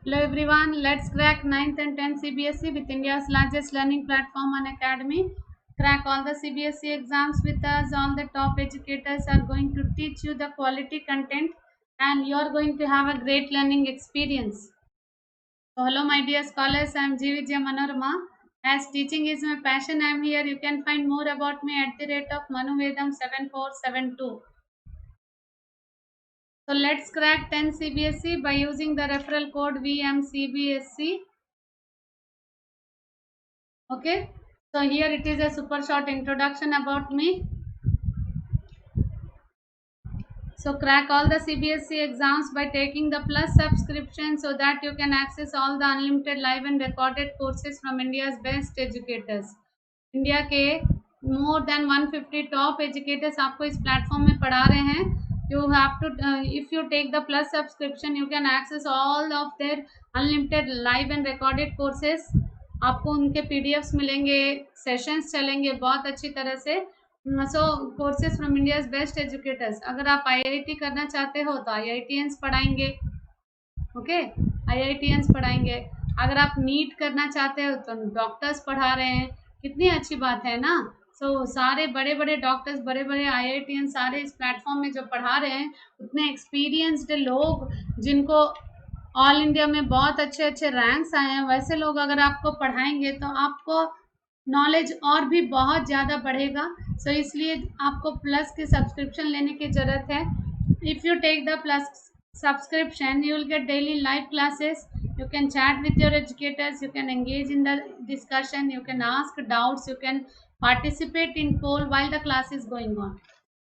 Hello everyone, let's crack 9th and 10th CBSE with India's largest learning platform Unacademy. Crack all the CBSE exams with us. All the top educators are going to teach you the quality content and you are going to have a great learning experience. So hello my dear scholars, I am G. Vijaya Manorama. As teaching is my passion, I am here. You can find more about me at the rate of Manuvedam 7472. So let's crack 10 CBSE by using the referral code VMCBSE. Okay, so here it is a super short introduction about me. So crack all the CBSE exams by taking the plus subscription so that you can access all the unlimited live and recorded courses from India's best educators. India के more than 150 top educators आपको इस platform में पढ़ा रहे हैं. You have to if you take the plus subscription you can access all of their unlimited live and recorded courses. आपको उनके PDFs मिलेंगे, सेशंस चलेंगे बहुत अच्छी तरह से. So courses from India's best educators. अगर आप IIT करना चाहते हो तो IITians पढ़ाएंगे. ओके, IITians पढ़ाएंगे. अगर आप नीट करना चाहते हो तो डॉक्टर्स पढ़ा रहे हैं. कितनी अच्छी बात है ना. सो सारे बड़े बड़े डॉक्टर्स, बड़े बड़े IITians सारे इस प्लेटफॉर्म में जो पढ़ा रहे हैं, उतने एक्सपीरियंस्ड लोग जिनको ऑल इंडिया में बहुत अच्छे अच्छे रैंक्स आए हैं, वैसे लोग अगर आपको पढ़ाएंगे तो आपको नॉलेज और भी बहुत ज़्यादा बढ़ेगा. सो इसलिए आपको प्लस के सब्सक्रिप्शन लेने की ज़रूरत है. If you take the plus subscription you will get daily live classes. You can chat with your educators, you can engage in the discussion, you can ask doubts, you can participate in poll while the class is going on.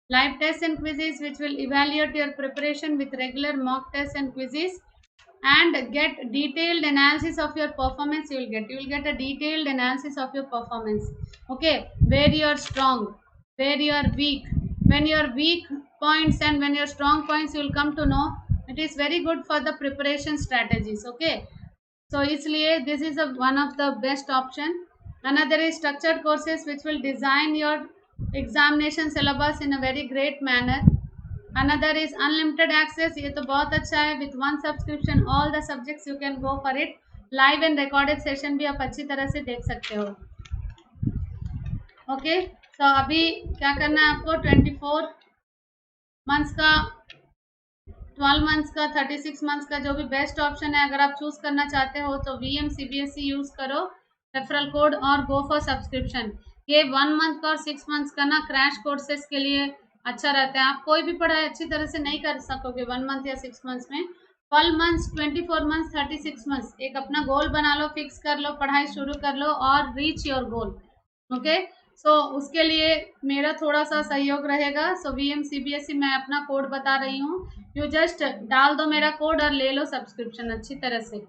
Live tests and quizzes which will evaluate your preparation with regular mock tests and quizzes, and get detailed analysis of your performance. You will get a detailed analysis of your performance. Okay, where you are strong, where you are weak, when your weak points and when your strong points you will come to know. It is very good for the preparation strategies. Okay, so isliye this is one of the best option. Another is structured courses which will design your examination syllabus in a very great manner. Another is unlimited access. ये तो बहुत अच्छा है. With one subscription all the subjects you can go for it. Live and recorded session भी आप अच्छी तरह से देख सकते हो. ओके, तो अभी क्या करना है आपको, 24 मंथ्स का, 12 मंथ्स का, 36 मंथ्स का जो भी बेस्ट ऑप्शन है, अगर आप चूज करना चाहते हो तो VMCBSE यूज करो रेफरल कोड और गो फॉर सब्सक्रिप्शन. ये 1 मंथ का और 6 मंथ्स का ना क्रैश कोर्सेज के लिए अच्छा रहता है. आप कोई भी पढ़ाई अच्छी तरह से नहीं कर सकोगे 1 मंथ या 6 मंथ्स में. 12 मंथ्स, 24 मंथ्स, 36 मंथ्स एक अपना गोल बना लो, फिक्स कर लो, पढ़ाई शुरू कर लो और रीच योर गोल. ओके, सो उसके लिए मेरा थोड़ा सा सहयोग रहेगा. सो VMCBSE मैं अपना कोड बता रही हूँ. यू जस्ट डाल दो मेरा कोड और ले लो सब्सक्रिप्शन. अच्छी तरह से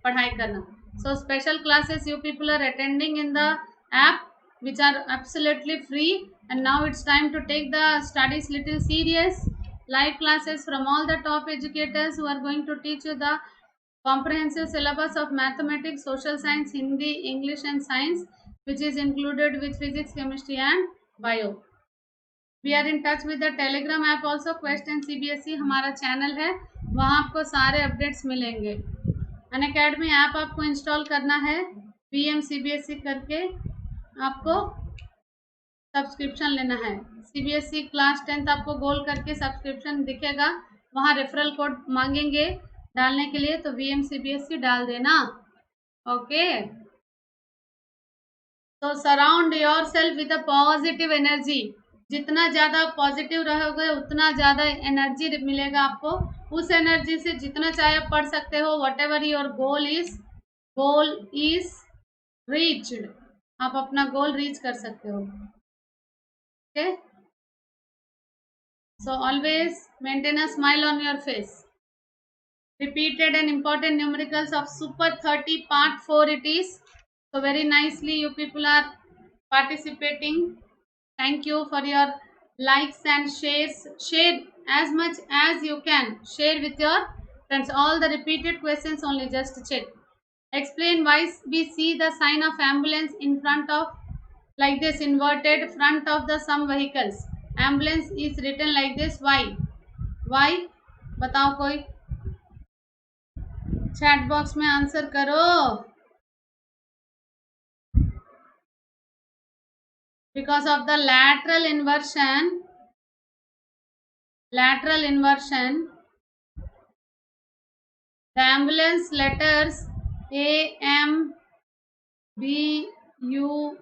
पढ़ाई करना. So special classes you people are attending in the app which are absolutely free, and now it's time to take the studies little serious. Live classes from all the top educators who are going to teach you the comprehensive syllabus of mathematics, social science, Hindi, English and science, which is included with physics, chemistry and bio. We are in touch with the Telegram app also. Quest and CBSE हमारा channel है, वहाँ आपको सारे updates मिलेंगे. Unacademy app आपको install करना है. VMCBSE करके आपको सब्सक्रिप्शन लेना है. CBSE क्लास 10th आपको गोल करके सब्सक्रिप्शन दिखेगा, वहाँ रेफरल कोड मांगेंगे डालने के लिए, तो VMCBSE डाल देना. ओके, तो surround your self with a positive energy. जितना ज़्यादा पॉजिटिव रहोगे उतना ज़्यादा एनर्जी मिलेगा आपको. उस एनर्जी से जितना चाहे पढ़ सकते हो. What ever your goal is reached, आप अपना गोल रीच कर सकते हो. Okay, so always maintain a smile on your face. Repeated and important numericals of Super 30 Part 4 it is. So very nicely you people are participating. Thank you for your likes and shares. Share as much as you can. Share with your friends. All the repeated questions only, just check. Explain why we see the sign of ambulance in front of, like this, inverted front of the some vehicles. Ambulance is written like this. Why? बताओ कोई. Chat box में answer करो। Because of the lateral inversion, the ambulance letters A, M, B, U,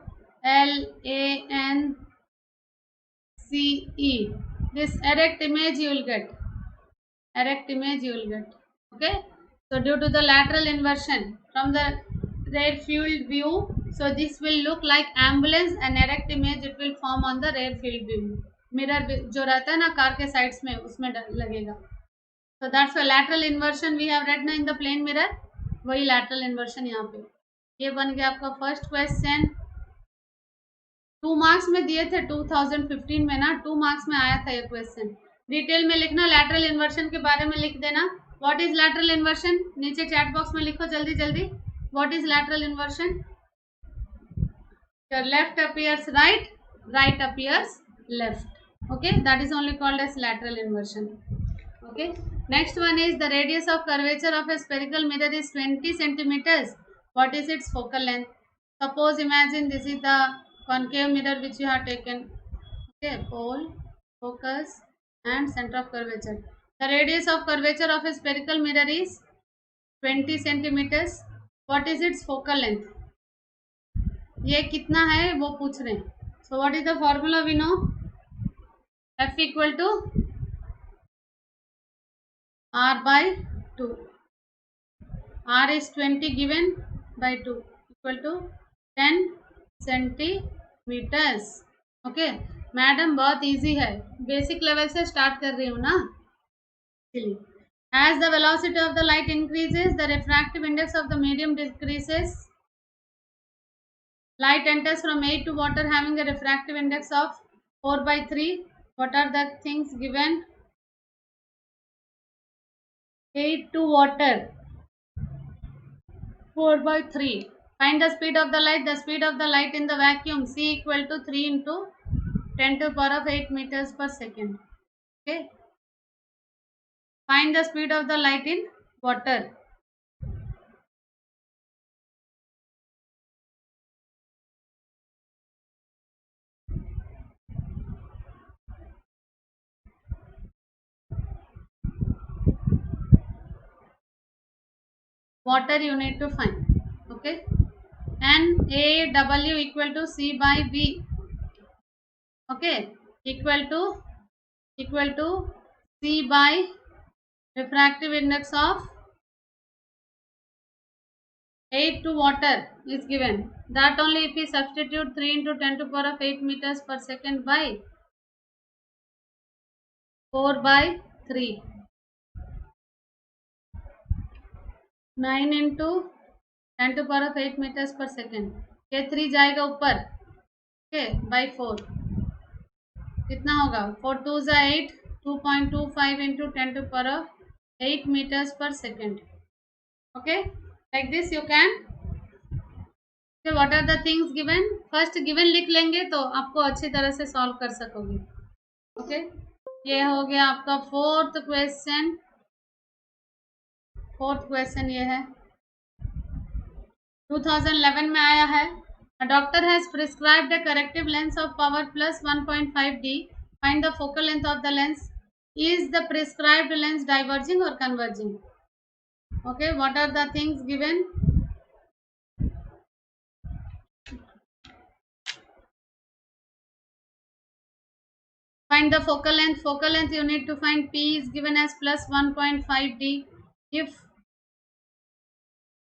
L, A, N, C, E. This erect image you will get. Okay. So due to the lateral inversion from the rear field view, so this will look like ambulance and erect image it will form on the rear field view. Mirror जो रहता है ना car के sides में उसमें लगेगा. So that's why lateral inversion we have read ना in the plane mirror, वही lateral inversion यहाँ पे. ये बन गया आपका फर्स्ट क्वेश्चन. 2 मार्क्स में दिए थे 2015 में ना, 2 मार्क्स में आया था ये क्वेश्चन. डिटेल में लिखना, लैटरल इन्वर्शन के बारे में लिख देना. व्हाट इज लैटरल इन्वर्शन नीचे चैट बॉक्स में लिखो जल्दी जल्दी. What is lateral inversion? Your left appears right, right appears left. Okay, that is only called as lateral inversion. Okay, next one is the radius of curvature of a spherical mirror is 20 centimeters. What is its focal length? Suppose imagine this is the concave mirror which you have taken. Okay, pole, focus and center of curvature. The radius of curvature of a spherical mirror is 20 centimeters. What is its focal length? ये कितना है वो पूछ रहे हैं. So what is the formula we know? F equal to R by 2. R is 20 given by 2 equal to 10 centimeters. Okay, madam बहुत easy है, basic level से स्टार्ट कर रही हूँ ना. चलिए. As the velocity of the light increases, the refractive index of the medium decreases. Light enters from air to water having a refractive index of 4 by 3. What are the things given? Air to water 4 by 3. Find the speed of the light. The speed of the light in the vacuum C equal to 3 into 10 to the power of 8 meters per second. Okay. Find the speed of the light in water. Water you need to find. Okay. And A W equal to C by V. Okay. Equal to C by refractive index of 8 to water is given. That only if we substitute 3 into 10 to the power of 8 meters per second by 4 by 3. 9 into 10 to the power of 8 meters per second. ये 3 जाएगा ऊपर. Okay, by 4 कितना होगा? 4 2 ज़ा 8, 2.25 into 10 to the power of 8 meters per second. Okay, like this you can. So what are the things given? First given लिख लेंगे तो आपको अच्छी तरह से सॉल्व कर सकोगे. ओके, ये हो गया आपका फोर्थ क्वेश्चन ये है 2011 में आया है. A doctor has prescribed a corrective lens of power plus 1.5D. Find the focal length of the lens. Is the prescribed lens diverging or converging? Okay, what are the things given? Find the focal length. Focal length you need to find. P is given as plus 1.5D. If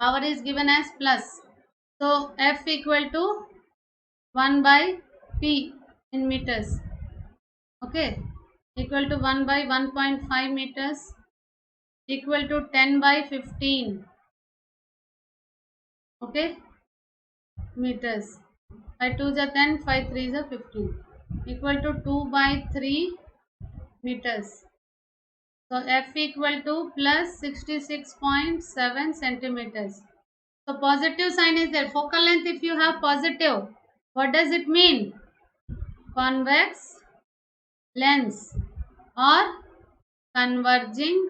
power is given as plus, so F equal to 1 by P in meters. Okay, equal to 1 by 1.5 meters equal to 10 by 15. Okay, meters. 5 2 is 10, 5 3 is 15 equal to 2 by 3 meters. So F equal to plus 66.7 centimeters. So positive sign is there. Focal length if you have positive, what does it mean? Convex lens or converging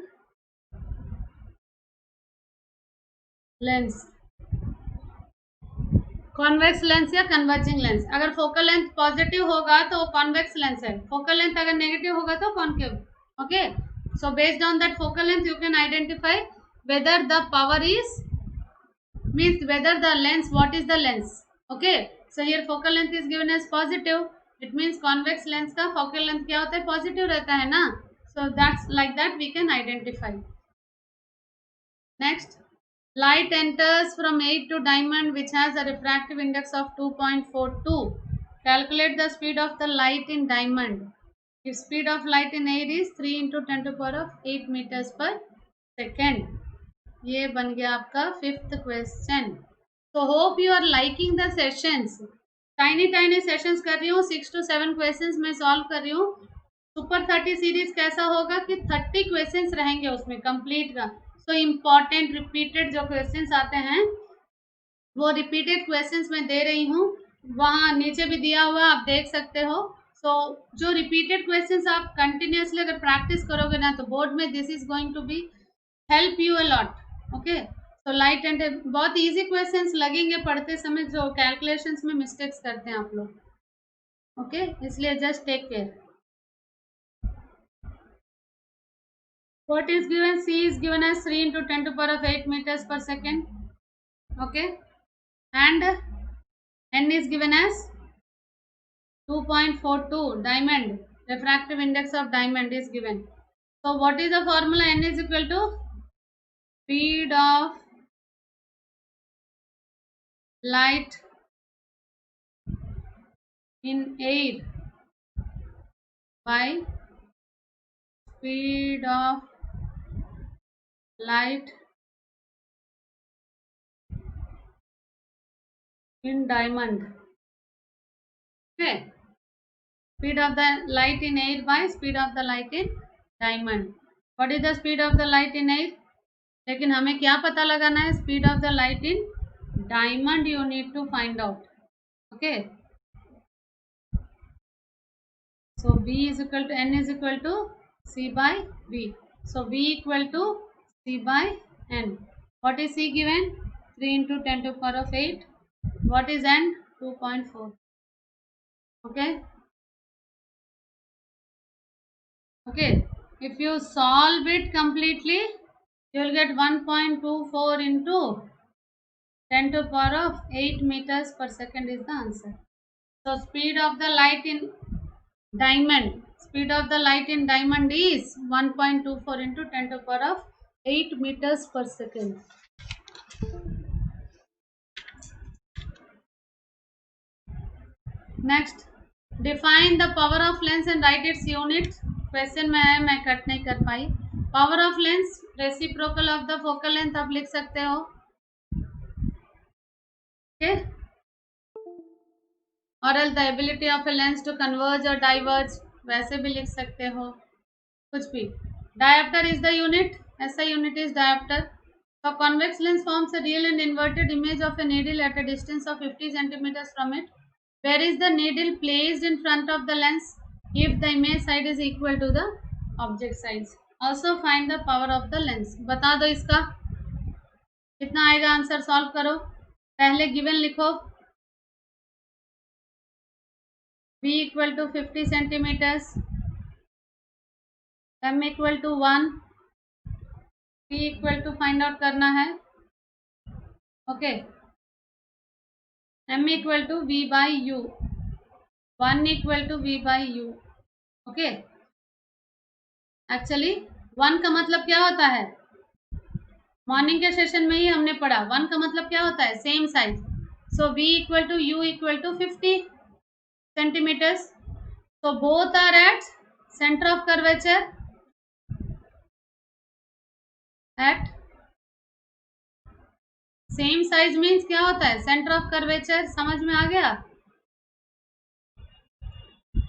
lens, convex lens या converging lens. अगर focal length positive होगा तो convex lens है, focal length अगर negative होगा तो concave. Okay, so based on that focal length you can identify whether the power is, means whether the lens, what is the lens. Okay, so here focal length is given as positive, it means convex lens का focal length क्या होता है, positive रहता है ना, so that's like that we can identify. Next, light enters from aid to diamond which has a refractive index of 2.42. Calculate the speed of the light in diamond. If speed of light in air is 3 into 10 to the power of 8 meters per second. ये बन गया आपका fifth question. So hope you are liking the sessions. Tiny sessions कर रही हूँ, 6 to 7 questions मैं solve कर रही हूँ. सुपर 30 सीरीज कैसा होगा कि 30 क्वेश्चंस रहेंगे उसमें कंप्लीट का. सो इम्पॉर्टेंट रिपीटेड जो क्वेश्चंस आते हैं वो रिपीटेड क्वेश्चंस मैं दे रही हूँ, वहाँ नीचे भी दिया हुआ आप देख सकते हो. सो जो रिपीटेड क्वेश्चंस आप कंटिन्यूसली अगर प्रैक्टिस करोगे ना तो बोर्ड में this is going to be help you a lot. Okay, तो लाइट एंड बहुत इजी क्वेश्चंस लगेंगे पढ़ते समय जो कैलकुलेशंस में मिस्टेक्स करते हैं आप लोग. ओके, इसलिए just take care. What is given? C is given as 3 into 10 to the power of 8 meters per second. Okay, and N is given as 2.42. Diamond, refractive index of diamond is given. So what is the formula? N is equal to speed of light in air by speed of light in diamond. Okay, speed of the light in air by speed of the light in diamond. What is the speed of the light in air? लेकिन हमें क्या पता लगाना है, speed of the light in diamond you need to find out. Okay, so B is equal to N is equal to C by V. So V equal to C by N. What is C given? 3 into 10 to the power of 8. What is N? 2.4. Okay. Okay. If you solve it completely, you will get 1.24 into 10 to the power of 8 meters per second is the answer. So speed of the light in diamond, speed of the light in diamond is 1.24 into 10 to the power of 8 meters per second. Next, define the power of lens and write its unit. Question में है, मैं cut नहीं कर पाई. Power of lens reciprocal of the focal length आप लिख सकते हो. ओके, और L the ability of a lens to converge और डाइवर्ज, वैसे भी लिख सकते हो, कुछ भी. डायोप्टर इज द यूनिट, ऐसा unit is dioptre. A convex lens forms a real and inverted image of a needle at a distance of 50 centimeters from it. Where is the needle placed in front of the lens if the image side is equal to the object size? Also find the power of the lens. बता दो इसका कितना आएगा, answer solve करो. पहले given लिखो. V equal to 50 centimeters, M equal to 1, P equal to find out करना है. Okay, M equal to V by U, 1 equal to V by U. Okay, actually 1 का मतलब क्या होता है, मॉर्निंग के सेशन में ही हमने पढ़ा. 1 का मतलब क्या होता है, same size. So V equal to U equal to 50 centimeters. So both are at center of curvature at same size means क्या होता है, सेंटर ऑफ कर्वेचर. समझ में आ गया.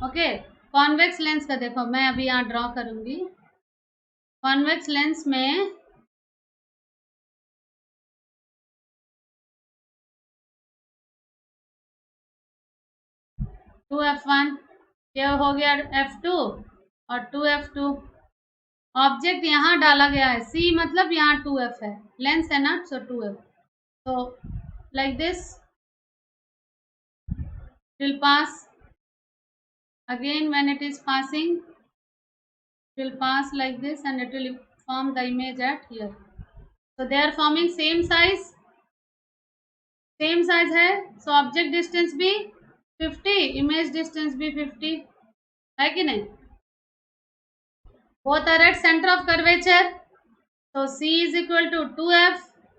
ओके, कॉन्वेक्स लेंस का देखो, मैं अभी यहाँ ड्रॉ करूंगी. कॉन्वेक्स लेंस में टू F1, ये हो गया F2 और 2F2. ऑब्जेक्ट यहाँ डाला गया है, C मतलब यहाँ 2F है, लेंस है ना, सो 2F. So like this it will pass. Again when it is passing, it will pass like this and it will form the image at here. So they are forming same size है. So object distance भी 50, image distance भी 50 है कि नहीं. both are at center of curvature. So C is equal to 2f.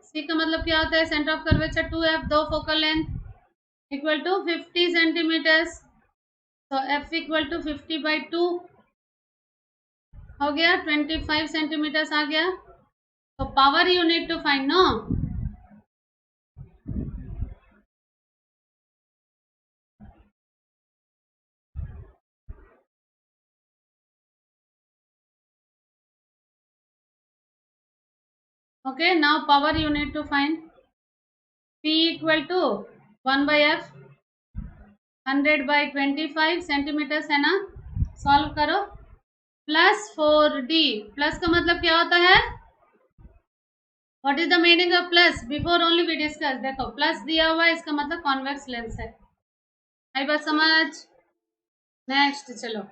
C का मतलब क्या होता है, center of curvature 2f, दो focal length equal to 50 centimeters. So f equal to 50 by 2 हो गया, 25 centimeters आ गया. So power you need to find, no? Okay, now power you need to find. P equal to 1 by f, 100 by 25 centimeters है ना. Solve करो. Plus 4d, plus का मतलब क्या होता है, what is the meaning of plus, before only we discuss. देखो plus दिया हुआ है, इसका मतलब कॉन्वेक्स लेंस है. आई बात समझ. नेक्स्ट चलो.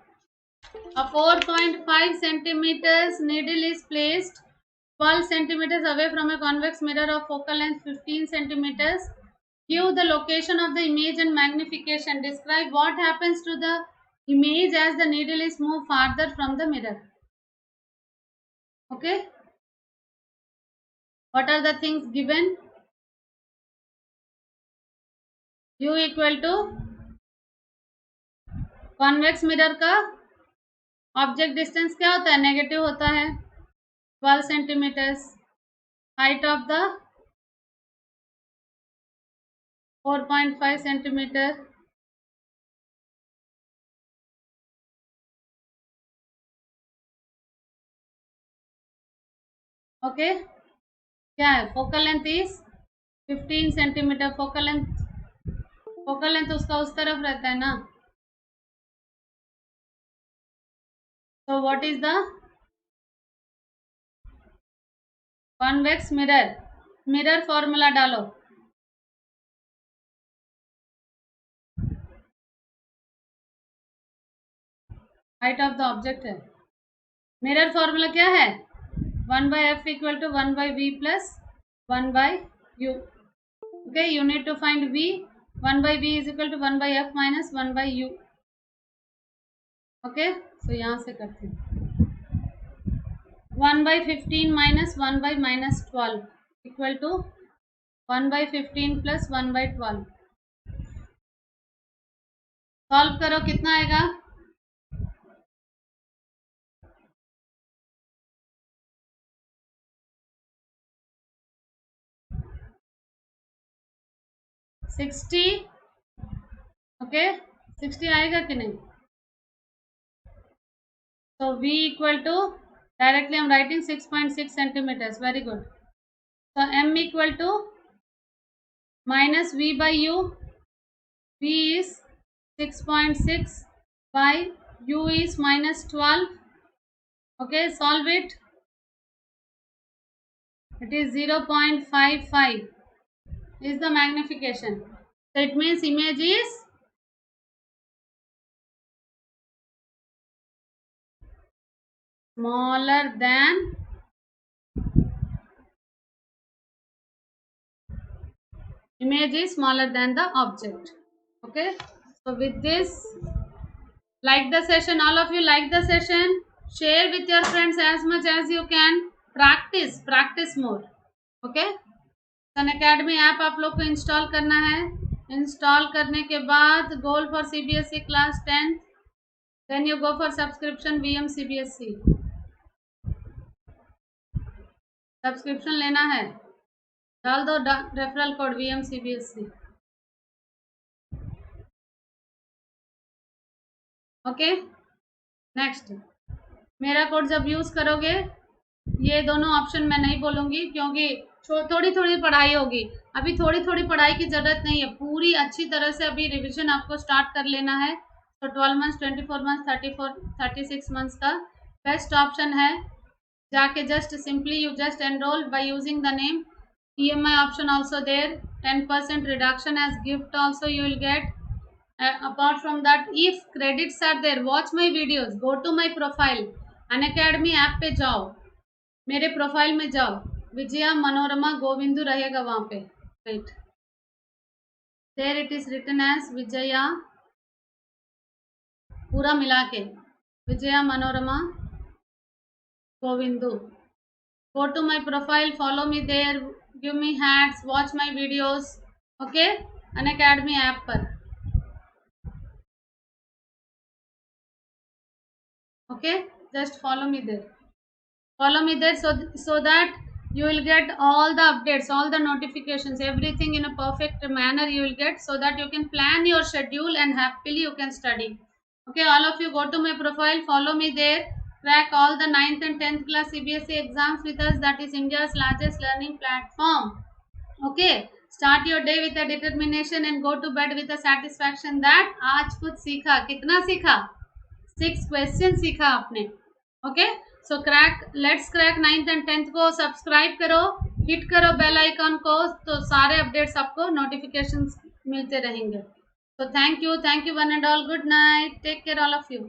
A 4.5 centimeters needle is placed 12 centimeters away from a convex mirror of focal length 15 centimeters. Give the location of the image and magnification. Describe what happens to the image as the needle is moved farther from the mirror. Okay. What are the things given? U equal to convex mirror का object distance क्या होता है, negative होता है, 12 centimetres. Height of the 4.5 centimetre. Okay. क्या है, focal length is 15 centimetre. Focal length उसका उस तरफ रहता है ना. तो what is the convex mirror. Mirror formula डालो. हाइट ऑफ द ऑब्जेक्ट है. मिरर फॉर्मूला क्या है, 1 by f equal to 1 by v plus 1 by u. Okay, you need to find v. 1 by v is equal to 1 by f minus 1 by u. Okay, so यहाँ से करते हैं. 1 by 15 minus 1 by minus 12 equal to 1 by 15 plus 1 by 12. Solve करो, कितना आएगा, 60. Okay, 60 आएगा कि नहीं. So v equal to, directly I am writing 6.6 centimeters. Very good. So m equal to minus v by u. V is 6.6 by u is minus 12. Okay, solve it. It is 0.55 is the magnification. So it means image is smaller than the object. Okay, so with this, like the session, all of you like the session, share with your friends as much as you can. Practice more. Okay, Unacademy app आप लोग को install करना है. Install करने के बाद goal for CBSE class 10th, then you go for subscription VM CBSE. Subscription लेना है, डाल दो referral code VM CBSE. Okay. Next, मेरा कोड जब यूज़ करोगे, ये दोनों ऑप्शन मैं नहीं बोलूँगी क्योंकि थोड़ी थोड़ी पढ़ाई होगी. अभी थोड़ी थोड़ी पढ़ाई की ज़रूरत नहीं है, पूरी अच्छी तरह से अभी रिवीजन आपको स्टार्ट कर लेना है. तो 12 मंथ्स, 24 मंथ्स, 36 मंथ्स का बेस्ट ऑप्शन है. जाके just simply you just enrol by using the name EMI option also there, 10% reduction as gift also you will get. Apart from that, if credits are there, watch my videos, go to my profile, Unacademy app पे जाओ, मेरे profile में जाओ, विजया मनोरमा गोविंदू रहेगा वहां पे, right, there it is written as Vijaya, पूरा मिला के Vijaya Manorama Govindu. Go to my profile, follow me there, give me hats, watch my videos, okay, Unacademy app पर, okay, just follow me there. Follow me there, so that you will get all the updates, all the notifications, everything in a perfect manner you will get, so that you can plan your schedule and happily you can study. Okay, all of you go to my profile, follow me there, crack all the 9th and 10th class CBSE exams with us. That is India's largest learning platform. Okay, start your day with a determination and go to bed with a satisfaction that आज कुछ सीखा. कितना सीखा? 6 question सीखा आपने. Okay, so let's crack 9th and 10th को. Subscribe करो, hit करो बेल आइकन को, तो सारे अपडेट्स आपको नोटिफिकेशंस मिलते रहेंगे. So thank you one and all. Good night. Take care all of you.